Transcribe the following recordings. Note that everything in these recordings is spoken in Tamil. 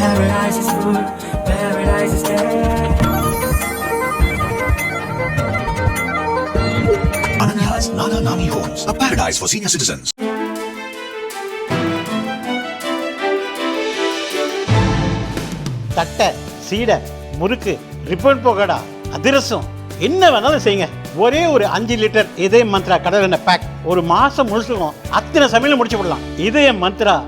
Paradise is food, paradise is dead. Ananya's Nana Nani Homes, a paradise for senior citizens. தட்டை, சீடை, முறுக்கு, ரிப்பன் பகோடா, அதிரசம் என்ன வேணாலும் செய்யுங்க. ஒரே ஒரு 5 லிட்டர் இதய மந்த்ரா கடல் எண்ணெய் பேக் ஒரு மாசம் முழுசுக்கும் அத்தனை சமையல முடிச்சு விடலாம். இதய மந்த்ரா.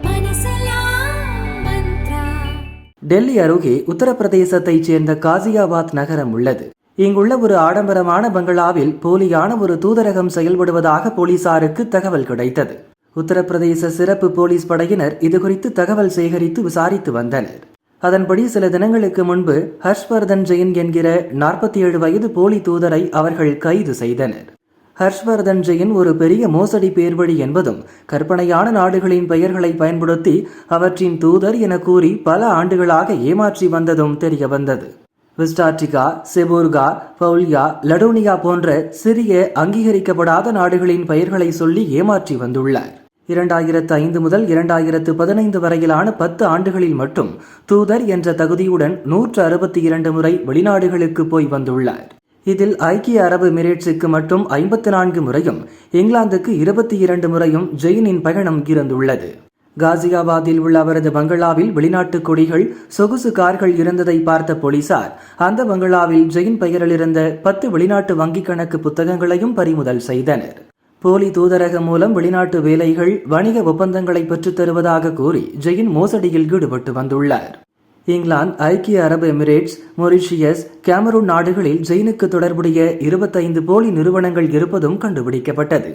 டெல்லி அருகே உத்தரப்பிரதேசத்தைச் சேர்ந்த காசியாபாத் நகரம் உள்ளது. இங்குள்ள ஒரு ஆடம்பரமான பங்களாவில் போலியான ஒரு தூதரகம் செயல்படுவதாக போலீசாருக்கு தகவல் கிடைத்தது. உத்தரப்பிரதேச சிறப்பு போலீஸ் படையினர் இதுகுறித்து தகவல் சேகரித்து விசாரித்து வந்தனர். அதன்படி சில தினங்களுக்கு முன்பு ஹர்ஷ்வர்தன் ஜெயின் என்கிற 47 வயது போலி தூதரை அவர்கள் கைது செய்தனர். ஹர்ஷ்வர்தன் ஜெயின் ஒரு பெரிய மோசடி பேர்வழி என்பதும் கற்பனையான நாடுகளின் பெயர்களை பயன்படுத்தி அவற்றின் தூதர் என கூறி பல ஆண்டுகளாக ஏமாற்றி வந்ததும் தெரிய வந்தது. விஸ்டாட்டிகா, செபூர்கா, பவுல்யா, லடோனியா போன்ற சிறிய அங்கீகரிக்கப்படாத நாடுகளின் பெயர்களை சொல்லி ஏமாற்றி வந்துள்ளார். 2005 முதல் 2015 வரையிலான 10 ஆண்டுகளில் மட்டும் தூதர் என்ற தகுதியுடன் 162 முறை வெளிநாடுகளுக்கு போய் வந்துள்ளார். இதில் ஐக்கிய அரபு எமிரேட்ஸுக்கு மட்டும் 54 முறையும் இங்கிலாந்துக்கு 22 முறையும் ஜெயினின் பயணம் இருந்துள்ளது. காசியாபாத்தில் உள்ள அவரது பங்களாவில் வெளிநாட்டு கொடிகள், சொகுசு கார்கள் இருந்ததை பார்த்த போலீசார் அந்த பங்களாவில் ஜெயின் பெயரில் இருந்த 10 வெளிநாட்டு வங்கிக் கணக்கு புத்தகங்களையும் பறிமுதல் செய்தனர். போலி தூதரகம் மூலம் வெளிநாட்டு வேலைகள், வணிக ஒப்பந்தங்களை பெற்றுத் தருவதாக கூறி ஜெயின் மோசடியில் ஈடுபட்டு வந்துள்ளார். இங்கிலாந்து, ஐக்கிய அரபு எமிரேட்ஸ், மொரிஷியஸ், கேமரூன் நாடுகளில் ஜெயினுக்கு தொடர்புடைய 25 போலி நிறுவனங்கள் இருப்பதும் கண்டுபிடிக்கப்பட்டது.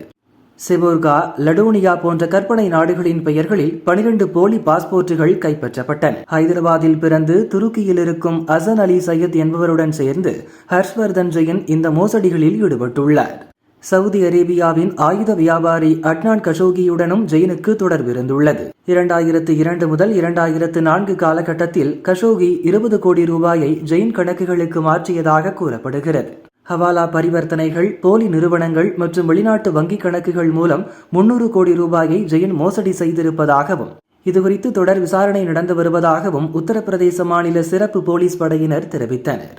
செபோர்கா, லடோனியா போன்ற கற்பனை நாடுகளின் பெயர்களில் 12 போலி பாஸ்போர்ட்டுகள் கைப்பற்றப்பட்டன. ஹைதராபாத்தில் பிறந்து துருக்கியில் இருக்கும் அசன் அலி சையத் என்பவருடன் சேர்ந்து ஹர்ஷ்வர்தன் ஜெயின் இந்த மோசடிகளில் ஈடுபட்டுள்ளார். சவுதி அரேபியாவின் ஆயுத வியாபாரி அட்னான் கஷோகியுடனும் ஜெயினுக்கு தொடர்பிருந்துள்ளது. 2002 முதல் 2004 காலகட்டத்தில் கஷோகி 20 கோடி ரூபாயை ஜெயின் கணக்குகளுக்கு மாற்றியதாக கூறப்படுகிறது. ஹவாலா பரிவர்த்தனைகள், போலி நிறுவனங்கள் மற்றும் வெளிநாட்டு வங்கிக் கணக்குகள் மூலம் 300 கோடி ரூபாயை ஜெயின் மோசடி செய்திருப்பதாகவும் இதுகுறித்து தொடர் விசாரணை நடந்து வருவதாகவும் உத்தரப்பிரதேச மாநில சிறப்பு போலீஸ் படையினர் தெரிவித்தனர்.